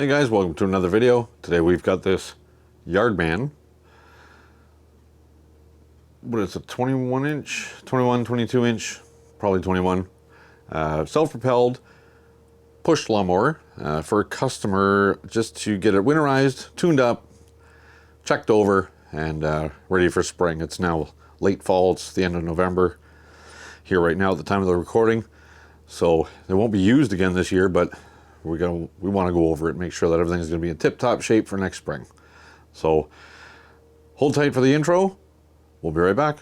Hey guys, welcome to another video. Today we've got this Yardman. What is it, 21 inch, 21, 22 inch, probably 21. Self-propelled push lawnmower for a customer just to get it winterized, tuned up, checked over, and ready for spring. It's now late fall, it's the end of November here right now at the time of the recording. So it won't be used again this year, but we want to go over it and make sure that everything's going to be in tip-top shape for next spring. So hold tight for the intro. We'll be right back.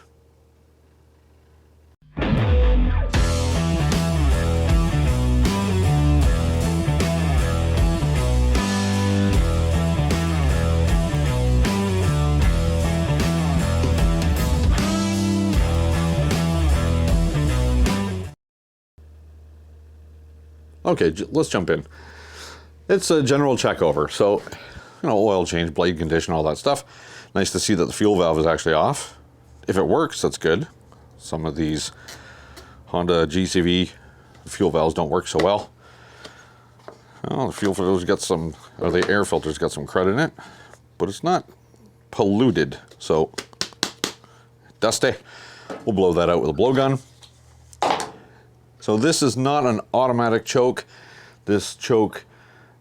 Okay, let's jump in. It's a general check over. So, oil change, blade condition, all that stuff. Nice to see that the fuel valve is actually off. If it works, that's good. Some of these Honda GCV fuel valves don't work so well. Well, the fuel filter's got some, or the air filter's got some crud in it, but it's not polluted. So, dusty. We'll blow that out with a blowgun. So this is not an automatic choke. This choke,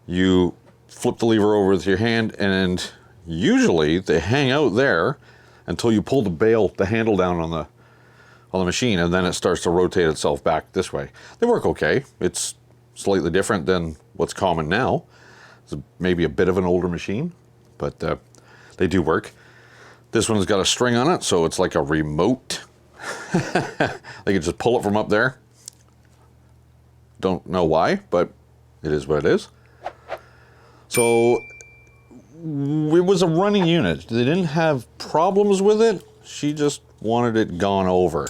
you flip the lever over with your hand, and usually they hang out there until you pull the handle down on the machine, and then it starts to rotate itself back this way. They work okay. It's slightly different than what's common now. It's maybe a bit of an older machine, but they do work. This one's got a string on it, so it's like a remote. They can just pull it from up there. Don't know why, but it is what it is. So it was a running unit. They didn't have problems with it. She just wanted it gone over.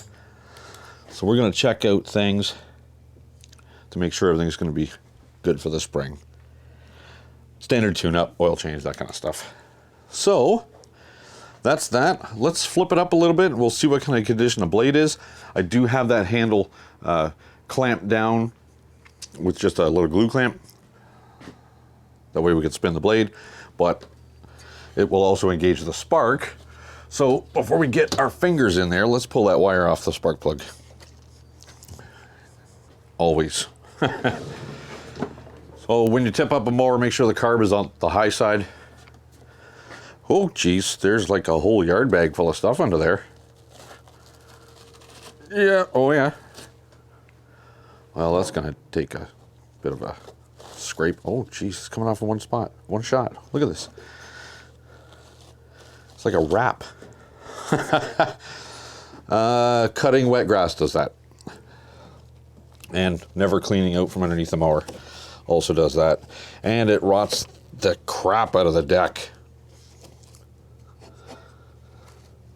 So we're going to check out things to make sure everything's going to be good for the spring. Standard tune-up, oil change, that kind of stuff. So that's that. Let's flip it up a little bit. We'll see what kind of condition the blade is. I do have that handle clamped down with just a little glue clamp. That way we can spin the blade, but it will also engage the spark. So before we get our fingers in there, let's pull that wire off the spark plug. Always. So when you tip up a mower, make sure the carb is on the high side. Oh geez, there's like a whole yard bag full of stuff under there. Yeah, oh yeah. Well, that's gonna take a bit of a scrape. Oh geez, it's coming off in one spot, one shot. Look at this. It's like a wrap. Cutting wet grass does that. And never cleaning out from underneath the mower also does that. And it rots the crap out of the deck.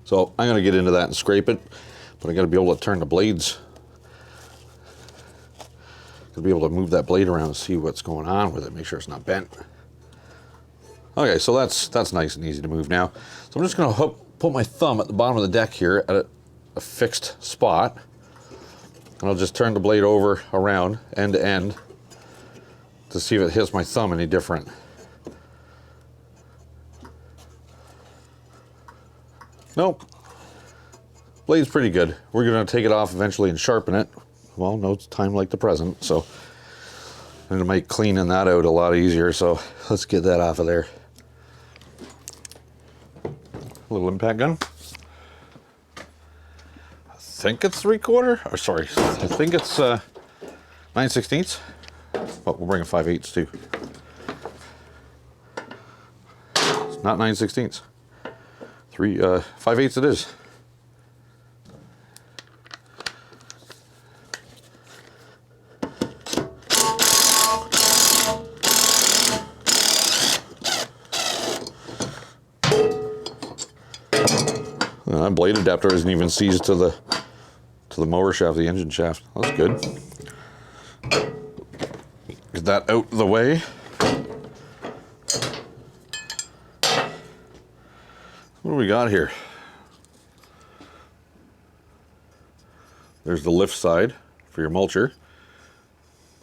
So I'm gonna get into that and scrape it, but I gotta be able to turn the blades. To be able to move that blade around and see what's going on with it, make sure it's not bent. Okay, so that's nice and easy to move now. So I'm just going to put my thumb at the bottom of the deck here at a fixed spot, and I'll just turn the blade over around end to end to see if it hits my thumb any different. Nope. Blade's pretty good. We're going to take it off eventually and sharpen it. Well, no time like the present, so and it might cleaning that out a lot easier, so let's get that off of there. A little impact gun. I think it's 3/4, or sorry, I think it's 9/16, but we'll bring a 5/8 too. It's not 9/16. 5/8 it is. That blade adapter isn't even seized to the mower shaft, the engine shaft. That's good. Get that out of the way. What do we got here? There's the lift side for your mulcher.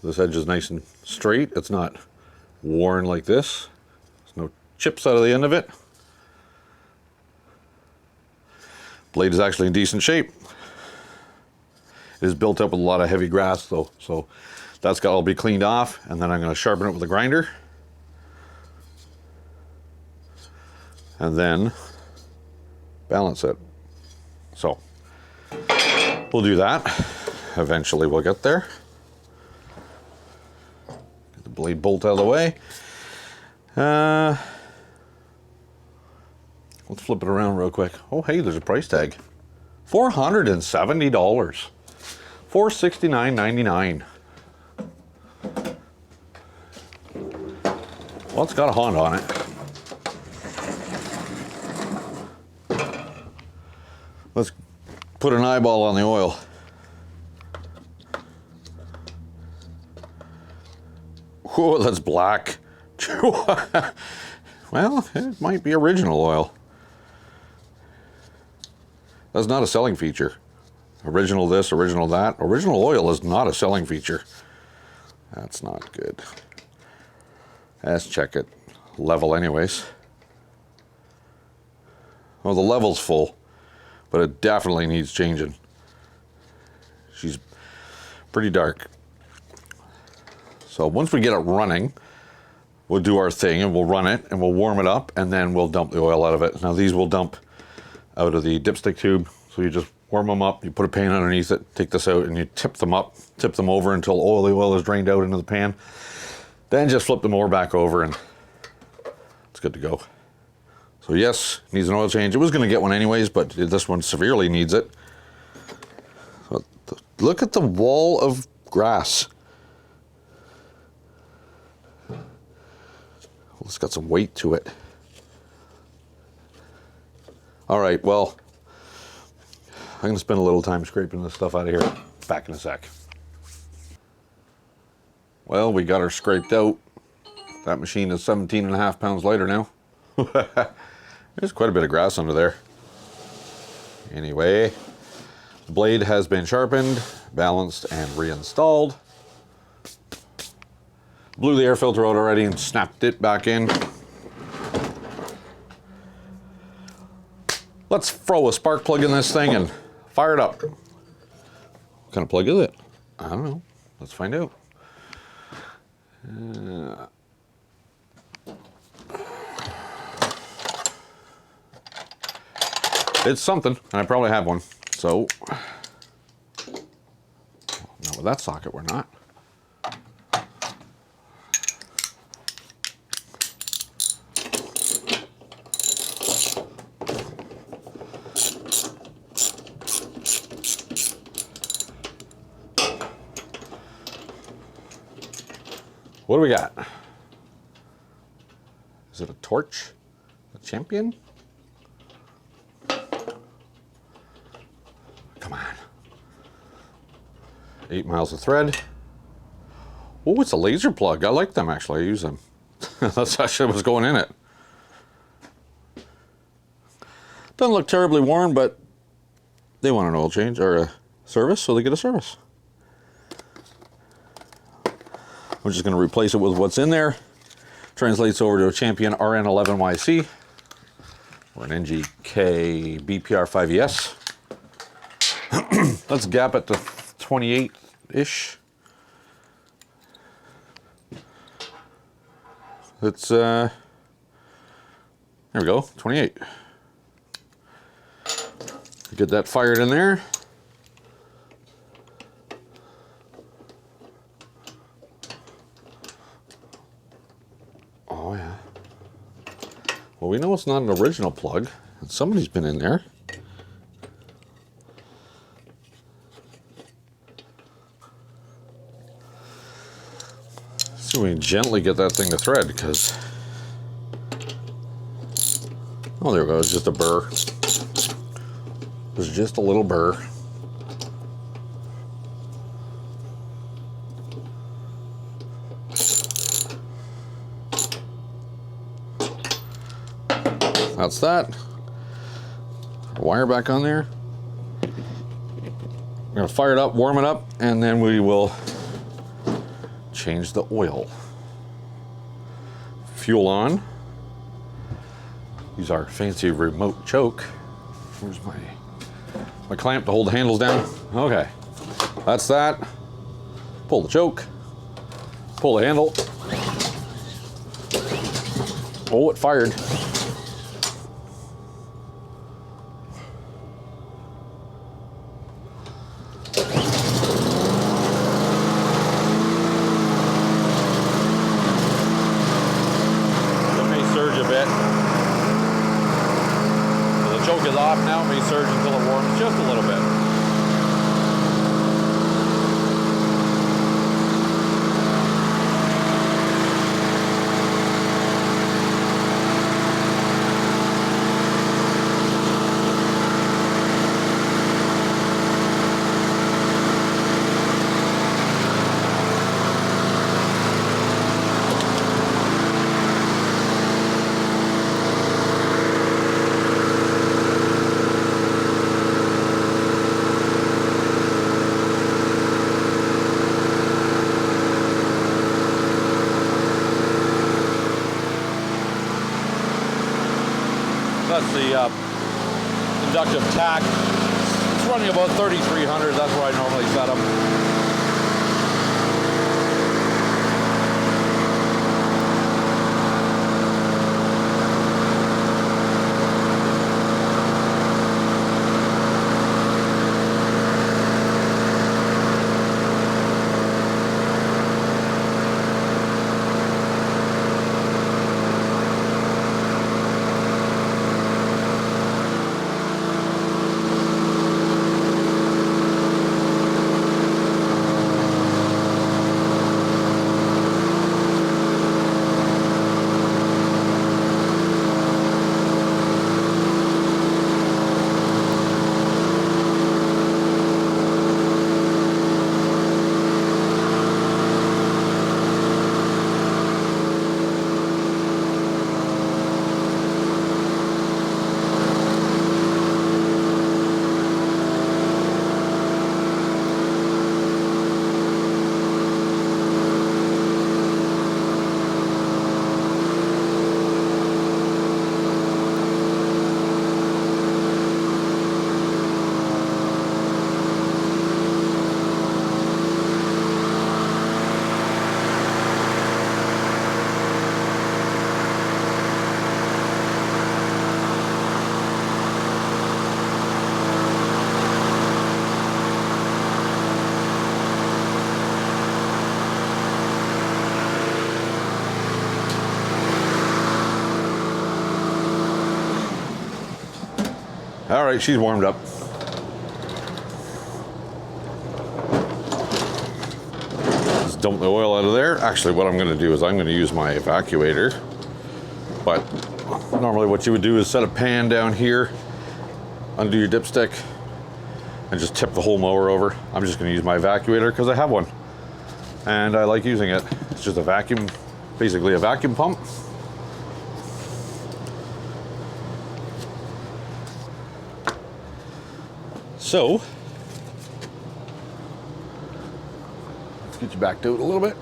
This edge is nice and straight. It's not worn like this. There's no chips out of the end of it. Blade is actually in decent shape. It is built up with a lot of heavy grass though, so that's got to all be cleaned off, and then I'm going to sharpen it with a grinder. And then balance it. So we'll do that. Eventually we'll get there. Get the blade bolt out of the way. Let's flip it around real quick. Oh, hey, there's a price tag. $470. $469.99. Well, it's got a Honda on it. Let's put an eyeball on the oil. Whoa, that's black. Well, it might be original oil. That's not a selling feature. Original this, original that. Original oil is not a selling feature. That's not good. Let's check it. Level anyways. Well, the level's full, but it definitely needs changing. She's pretty dark. So once we get it running, we'll do our thing and we'll run it and we'll warm it up and then we'll dump the oil out of it. Now these will dump out of the dipstick tube. So you just warm them up, you put a pan underneath it, take this out and you tip them up, tip them over until the oil is drained out into the pan. Then just flip the mower back over and it's good to go. So yes, needs an oil change. It was going to get one anyways, but this one severely needs it. So look at the wall of grass. It's got some weight to it. All right, well, I'm going to spend a little time scraping this stuff out of here. Back in a sec. Well, we got her scraped out. That machine is 17.5 pounds lighter now. There's quite a bit of grass under there. Anyway, the blade has been sharpened, balanced, and reinstalled. Blew the air filter out already and snapped it back in. Let's throw a spark plug in this thing and fire it up. What kind of plug is it? I don't know. Let's find out. It's something, and I probably have one. So, not with that socket, we're not. What do we got? Is it a torch? A champion? Come on. 8 miles of thread. Oh, it's a laser plug. I like them actually. I use them. That's actually what's going in it. Doesn't look terribly worn, but they want an oil change or a service, so they get a service. I'm just going to replace it with what's in there. Translates over to a Champion RN11YC or an NGK BPR5ES. Let's gap it to 28-ish. It's, there we go, 28. Get that fired in there. Oh yeah. Well, we know it's not an original plug. Somebody's been in there. So we can gently get that thing to thread because, oh, there we go. It's just a burr. It's just a little burr. That's that. Wire back on there. We're gonna fire it up, warm it up, and then we will change the oil. Fuel on. Use our fancy remote choke. Where's my clamp to hold the handles down? Okay, that's that. Pull the choke. Pull the handle. Oh, it fired. Choke is off now, it may surge until it warms just a little bit. That's the inductive tack. It's running about 3,300. That's where I normally set them. All right, she's warmed up. Just dump the oil out of there. Actually, what I'm gonna do is I'm gonna use my evacuator. But normally what you would do is set a pan down here, undo your dipstick, and just tip the whole mower over. I'm just gonna use my evacuator because I have one. And I like using it. It's just a vacuum, basically a vacuum pump. So, let's get you backed out a little bit.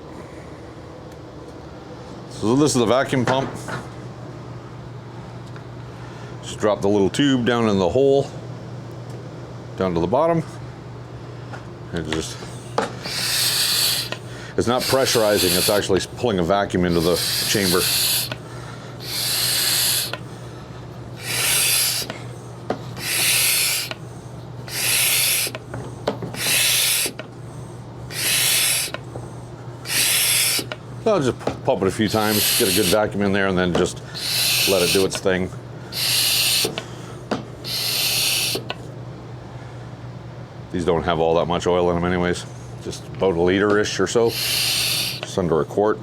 So this is the vacuum pump. Just drop the little tube down in the hole, down to the bottom. And just, it's not pressurizing, it's actually pulling a vacuum into the chamber. I'll just pump it a few times, get a good vacuum in there, and then just let it do its thing. These don't have all that much oil in them anyways. Just about a liter-ish or so. Just under a quart.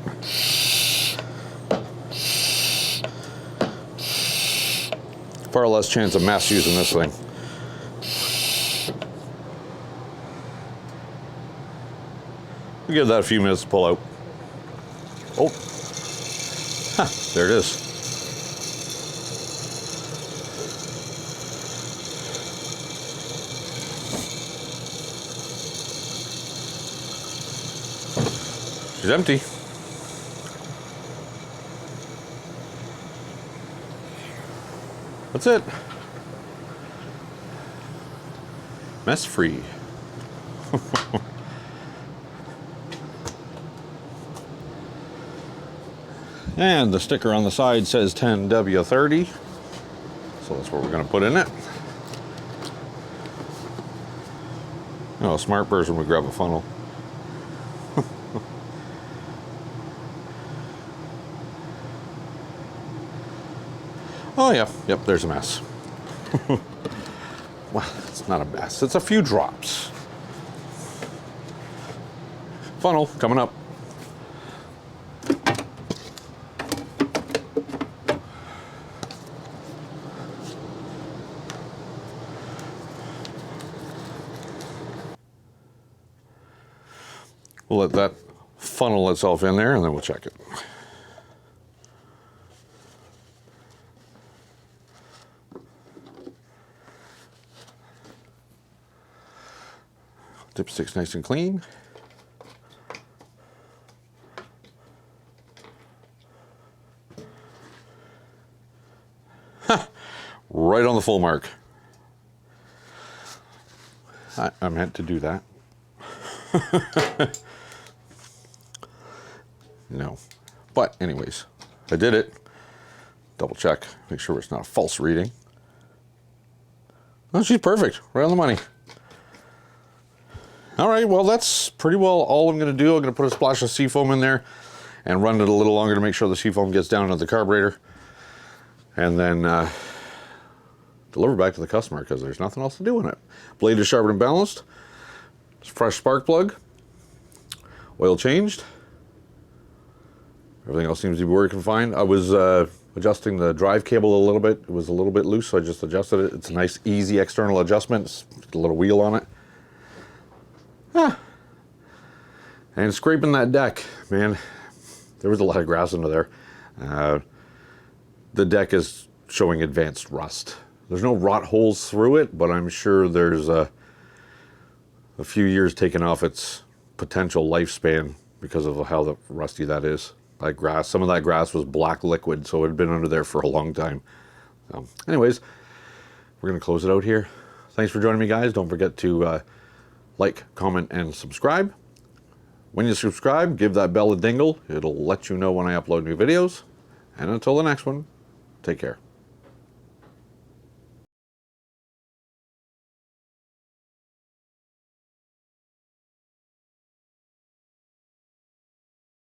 Far less chance of mess using this thing. We'll give that a few minutes to pull out. Oh, there it is. She's empty. That's it. Mess free. And the sticker on the side says 10W30. So that's what we're going to put in it. Oh, a smart person would grab a funnel. Oh yeah, yep, there's a mess. Well, it's not a mess, it's a few drops. Funnel coming up. We'll let that funnel itself in there and then we'll check it. Dipstick's nice and clean. Ha! Right on the full mark. I meant to do that. No. But anyways, I did it. Double check, make sure it's not a false reading. Oh, she's perfect, right on the money. All right, well, that's pretty well all I'm going to do. I'm going to put a splash of seafoam in there and run it a little longer to make sure the seafoam gets down into the carburetor. And then deliver back to the customer because there's nothing else to do in it. Blade is sharpened and balanced. Fresh spark plug. Oil changed. Everything else seems to be working fine. I was adjusting the drive cable a little bit. It was a little bit loose, so I just adjusted it. It's a nice, easy external adjustment. It's got a little wheel on it. Ah. And scraping that deck, man, there was a lot of grass under there. The deck is showing advanced rust. There's no rot holes through it, but I'm sure there's a few years taken off its potential lifespan because of how rusty that is. That grass, some of that grass was black liquid, so it had been under there for a long time. So, anyways, we're going to close it out here. Thanks for joining me, guys. Don't forget to like, comment, and subscribe. When you subscribe, give that bell a dingle. It'll let you know when I upload new videos. And until the next one, take care.